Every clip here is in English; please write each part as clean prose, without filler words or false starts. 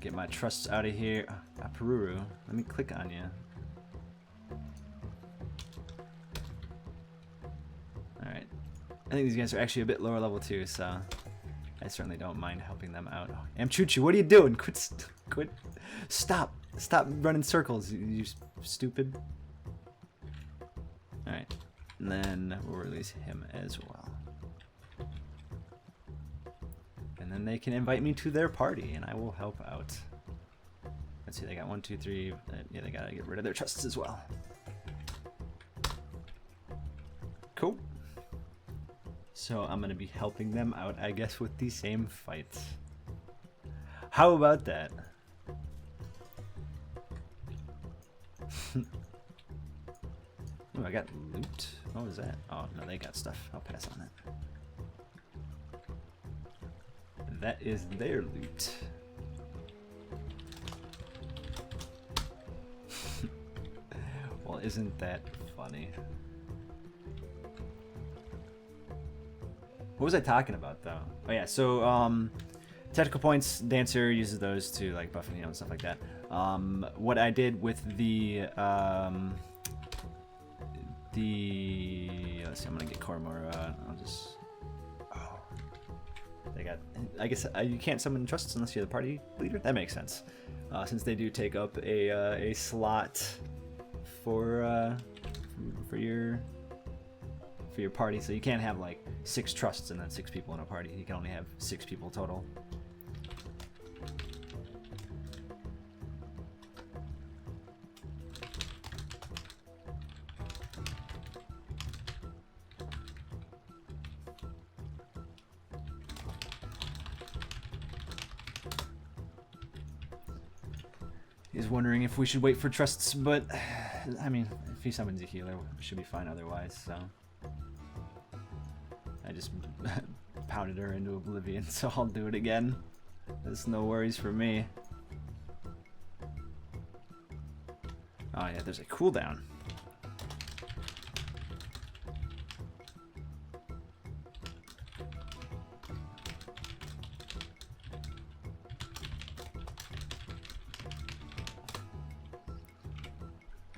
Get my trusts out of here. Peruru, let me click on you. Alright. I think these guys are actually a bit lower level too, so I certainly don't mind helping them out. Oh, Amchuchu, what are you doing? Quit. Stop running circles, you stupid. Alright. And then we'll release him as well. And then they can invite me to their party, and I will help out. Let's see, they got 1, 2, 3. Yeah, they gotta get rid of their trusts as well. Cool. So I'm gonna be helping them out, I guess, with the same fights. How about that? Oh, I got loot. What was that? Oh, no, they got stuff. I'll pass on that. That is their loot. Well, isn't that funny? What was I talking about, though? Oh, yeah, so, technical points, Dancer uses those to, like, buff and stuff like that. What I did with the, let's see, I'm gonna get Koromor, I'll just, they got, I guess you can't summon trusts unless you're the party leader. That makes sense, since they do take up a slot for your party. So you can't have like 6 trusts and then 6 people in a party. You can only have 6 people total. He's wondering if we should wait for trusts, but I mean, if he summons a healer, we should be fine otherwise, so. I just pounded her into oblivion, so I'll do it again. There's no worries for me. Oh yeah, there's a cooldown.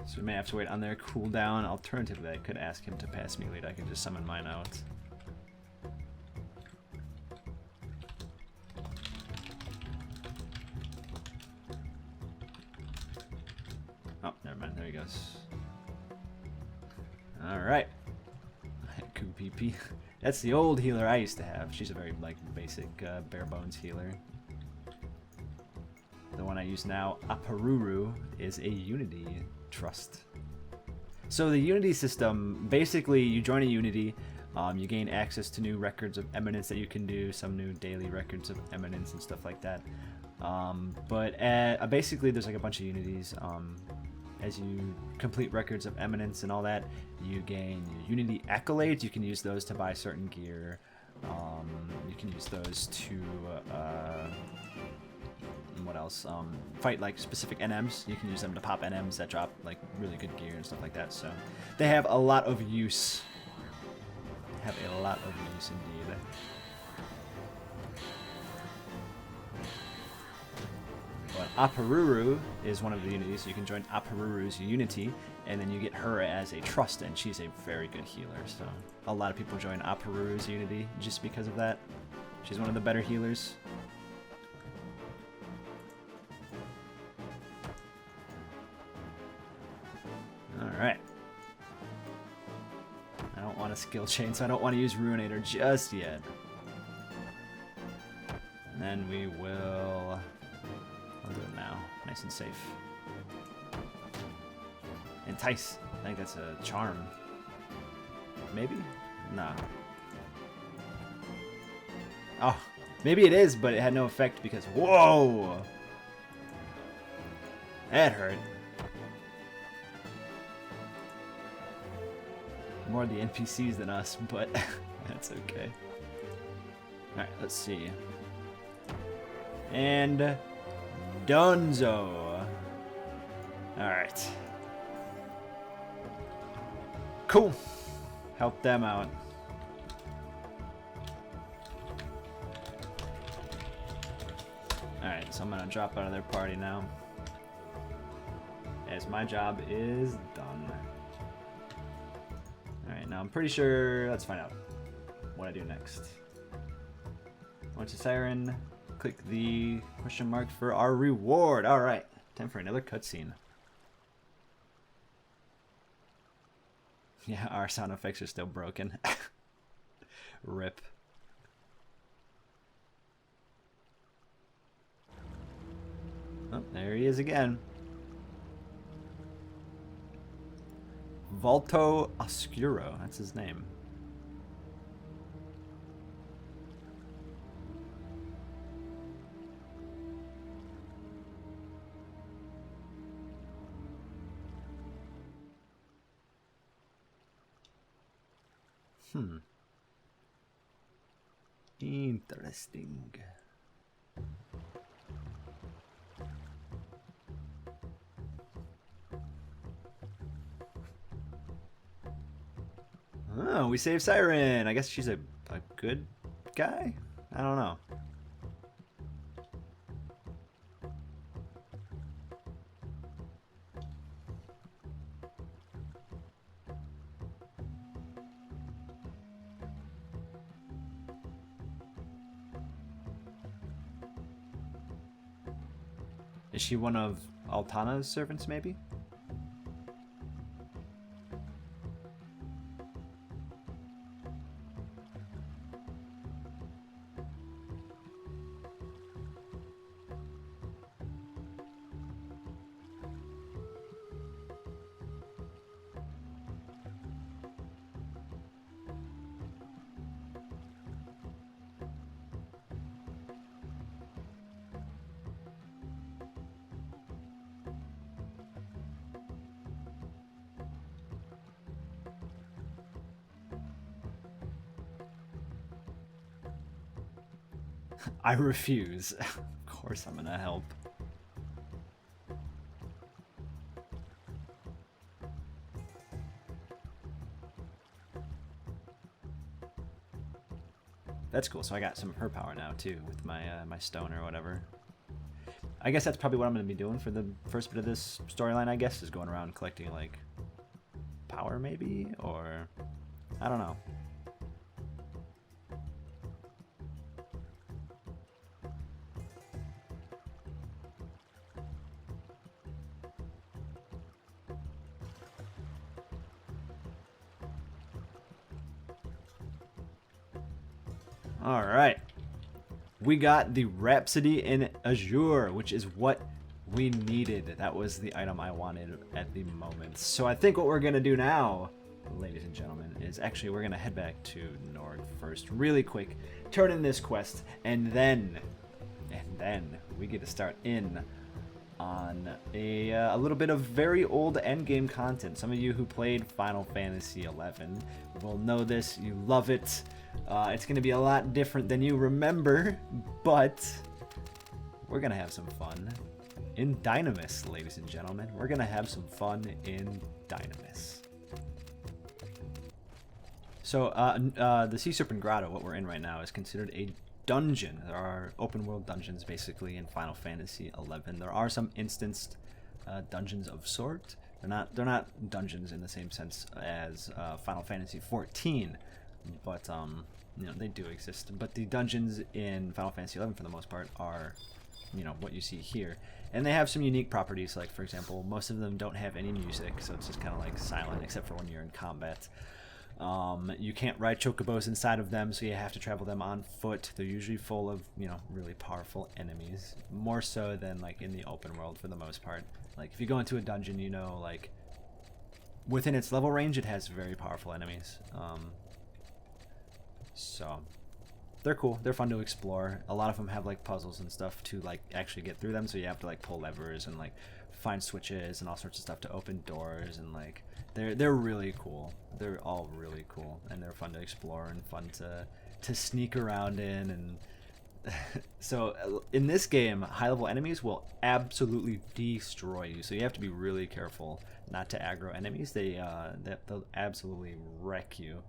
So we may have to wait on their cooldown. Alternatively, I could ask him to pass me lead. I can just summon mine out. Oh, never mind. There he goes. Alright. PP. That's the old healer I used to have. She's a very, like, basic, bare bones healer. The one I use now, Peruru, is a Unity trust. So the Unity system, basically you join a Unity, you gain access to new records of eminence that you can do, some new daily records of eminence and stuff like that. Basically there's like a bunch of Unities. As you complete records of eminence and all that, you gain Unity accolades. You can use those to buy certain gear. You can use those to what else? Fight like specific NMs. You can use them to pop NMs that drop like really good gear and stuff like that. So they have a lot of use. Have a lot of use indeed. But Peruru is one of the Unities, so you can join Peruru's Unity, and then you get her as a trust, and she's a very good healer. So a lot of people join Peruru's Unity just because of that. She's one of the better healers. Alright. I don't want a skill chain, so I don't want to use Ruinator just yet. And then we will... I'll do it now. Nice and safe. Entice. I think that's a charm. Maybe? Nah. Oh, maybe it is, but it had no effect because... Whoa! That hurt. More the NPCs than us, but that's okay. Alright, let's see. And... Dunzo. Alright. Cool. Help them out. Alright, so so I'm gonna drop out of their party now, as my job is done. Alright, now I'm pretty sure, let's find out what I do next. Once a siren, click the question mark for our reward. Alright, time for another cutscene. Yeah, our sound effects are still broken. Rip. Oh, there he is again. Volto Oscuro, that's his name. Interesting. Oh, we saved Siren. I guess she's a good guy? I don't know. Is she one of Altana's servants, maybe? I refuse. Of course I'm gonna help. That's cool. So I got some of her power now too with my my stone or whatever. I guess that's probably what I'm gonna be doing for the first bit of this storyline. I guess is going around collecting like power maybe, or I don't know. All right, we got the Rhapsody in Azure, which is what we needed. That was the item I wanted at the moment. So I think what we're gonna do now, ladies and gentlemen, is actually we're gonna head back to Nord first, really quick, turn in this quest, and then we get to start in on a little bit of very old endgame content. Some of you who played Final Fantasy XI will know this. You love it. It's going to be a lot different than you remember, but we're going to have some fun in Dynamis, ladies and gentlemen. We're going to have some fun in Dynamis. So the Sea Serpent Grotto, what we're in right now, is considered a dungeon. There are open world dungeons basically in Final Fantasy XI. There are some instanced dungeons of sort. They're not dungeons in the same sense as Final Fantasy XIV, but you know, they do exist. But the dungeons in Final Fantasy XI for the most part are, you know, what you see here, and they have some unique properties. Like for example, most of them don't have any music, so it's just kind of like silent except for when you're in combat. You can't ride chocobos inside of them, so you have to travel them on foot. They're usually full of, you know, really powerful enemies, more so than like in the open world for the most part. Like if you go into a dungeon, you know, like within its level range, it has very powerful enemies. So they're cool. They're fun to explore. A lot of them have like puzzles and stuff to like actually get through them, so you have to like pull levers and like find switches and all sorts of stuff to open doors, and like they're really cool. They're all really cool, and they're fun to explore and fun to sneak around in. And so in this game, high level enemies will absolutely destroy you, so you have to be really careful not to aggro enemies. They'll absolutely wreck you.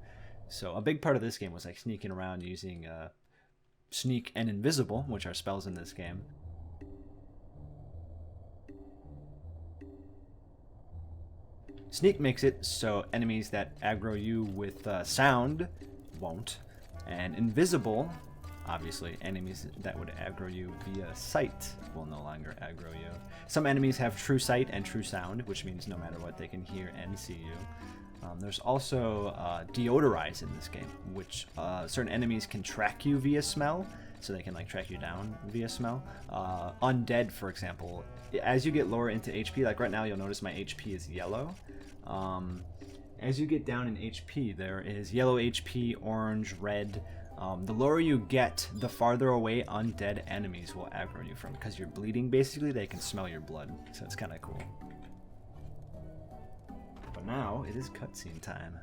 So a big part of this game was like sneaking around using sneak and invisible, which are spells in this game, Sneak makes it so enemies that aggro you with sound won't. And invisible, obviously, enemies that would aggro you via sight will no longer aggro you. Some enemies have true sight and true sound, which means no matter what, they can hear and see you. There's also deodorize in this game, which certain enemies can track you via smell, so they can like track you down via smell. Undead, for example, as you get lower into HP, like right now you'll notice my HP is yellow. As you get down in HP, there is yellow HP, orange, red. The lower you get, the farther away undead enemies will aggro you from, because you're bleeding basically. They can smell your blood, so it's kind of cool. But now it is cutscene time.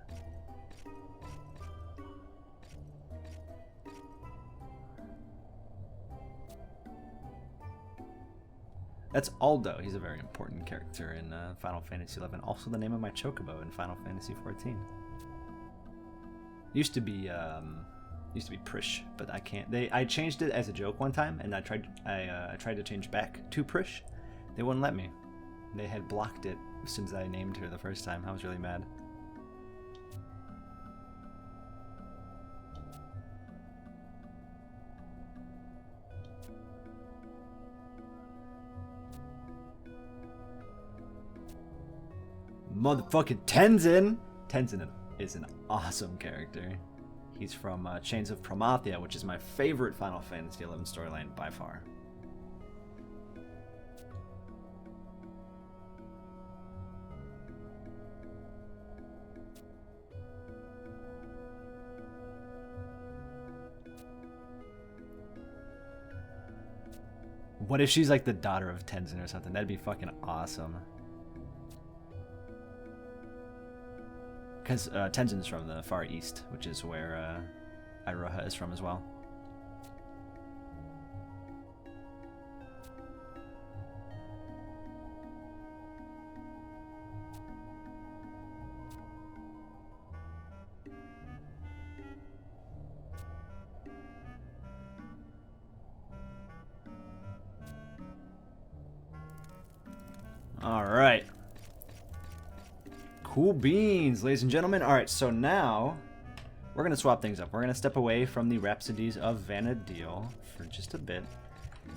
That's Aldo. He's a very important character in Final Fantasy XI. Also the name of my chocobo in Final Fantasy XIV. Used to be Prish, but I can't. I changed it as a joke one time, and I tried to change back to Prish. They wouldn't let me. They had blocked it since I named her the first time. I was really mad. Motherfucking Tenzin! Tenzin is an awesome character. He's from Chains of Promathia, which is my favorite Final Fantasy XI storyline by far. What if she's like the daughter of Tenzin or something? That'd be fucking awesome. Because Tenzin's from the Far East, which is where Iroha is from as well. All right. Cool beans, ladies and gentlemen. All right, so now we're going to swap things up. We're going to step away from the Rhapsodies of Vana'diel for just a bit.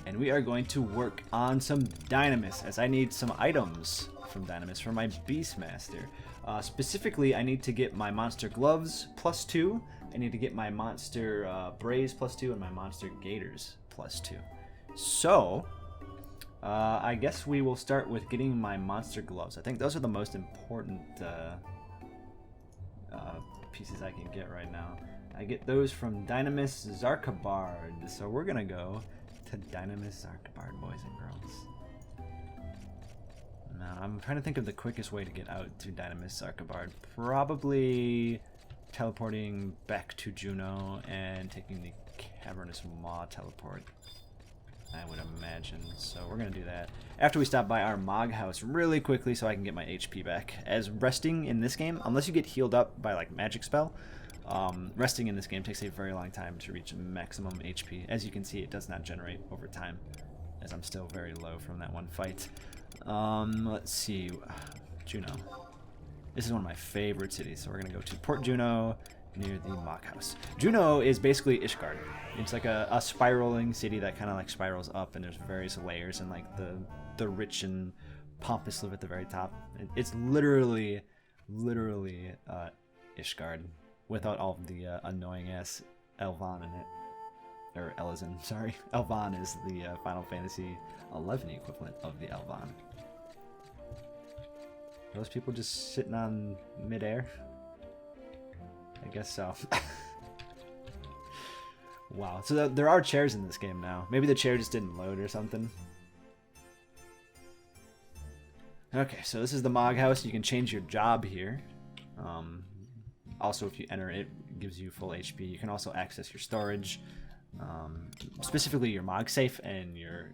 And we are going to work on some Dynamis, as I need some items from Dynamis for my Beastmaster. Specifically, I need to get my Monster Gloves +2. I need to get my Monster Braves +2 and my Monster Gaiters +2. So I guess we will start with getting my Monster Gloves. I think those are the most important pieces I can get right now. I get those from Dynamis Zarkabard. So we're going to go to Dynamis Zarkabard, boys and girls. Now, I'm trying to think of the quickest way to get out to Dynamis Zarkabard. Probably teleporting back to Juno and taking the Cavernous Maw teleport, I would imagine. So we're going to do that after we stop by our Mog house really quickly so I can get my HP back. As resting in this game, unless you get healed up by like magic spell, resting in this game takes a very long time to reach maximum HP. As you can see, it does not generate over time, as I'm still very low from that one fight. Let's see. Juno. This is one of my favorite cities, so we're going to go to Port Juno, near the Mog house. Juno is basically Ishgard. It's like a spiraling city that kind of like spirals up, and there's various layers, and like the rich and pompous live at the very top. It's literally Ishgard without all of the annoying ass Elvan in it, or Elizin. Sorry, Elvan is the Final Fantasy XI equivalent of the Elvan. Are those people just sitting on midair? I guess so. Wow. So there are chairs in this game now. Maybe the chair just didn't load or something. Okay, so this is the Mog house. You can change your job here. Also, if you enter it, it gives you full HP. You can also access your storage, specifically your Mog safe and your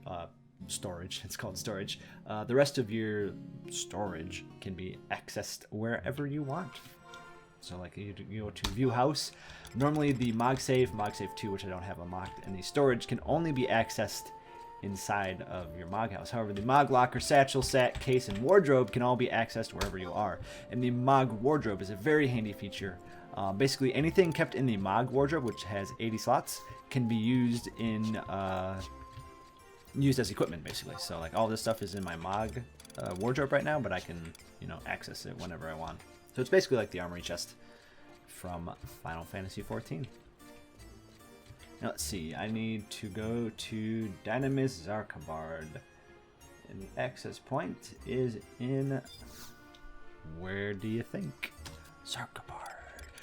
storage. It's called storage. The rest of your storage can be accessed wherever you want. So like you go to view house. Normally the Mog save 2, which I don't have unlocked, and the storage can only be accessed inside of your Mog house. However, the Mog locker, satchel, sat, case, and wardrobe can all be accessed wherever you are. And the Mog wardrobe is a very handy feature. Basically, anything kept in the Mog wardrobe, which has 80 slots, can be used in used as equipment, basically. So like all this stuff is in my Mog wardrobe right now, but I can, you know, access it whenever I want. So it's basically like the armory chest from Final Fantasy XIV. Now let's see, I need to go to Dynamis Zarkabard. And the access point is in, where do you think? Zarkabard.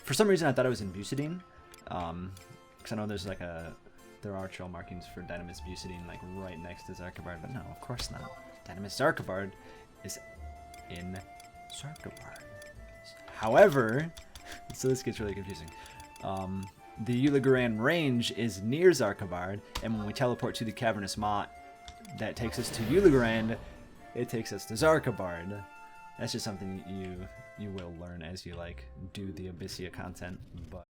For some reason I thought it was in Bucidine. Because I know there's like there are trail markings for Dynamis Bucidine like right next to Zarkabard, but no, of course not. Dynamis Zarkabard is in Zarkabard. However, so this gets really confusing. The Yuligaran range is near Zarkabard, and when we teleport to the Cavernous Maw that takes us to Yuligaran, it takes us to Zarkabard. That's just something you will learn as you like do the Abyssia content, but